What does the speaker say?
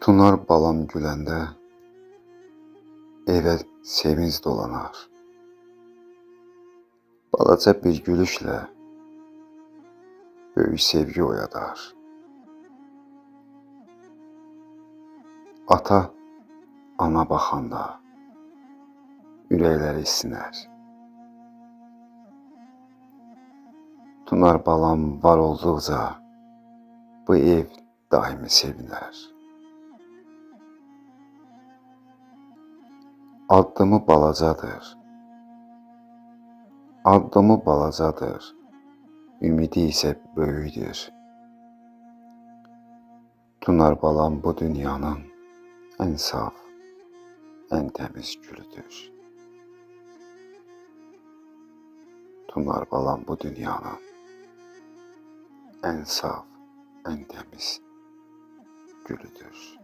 Tunar balam güləndə evə sevinc dolanar. Balaca bir gülüşlə böyük sevgi oyadar. Ata, ana baxanda ürəkləri isinər. Tunar balam var olduqca bu ev daimi sevinər. Addımı balacadır, ümidi isə böyükdür. Tunar balam bu dünyanın ən saf, ən təmiz gülüdür. Tunar balam bu dünyanın ən saf, ən təmiz gülüdür.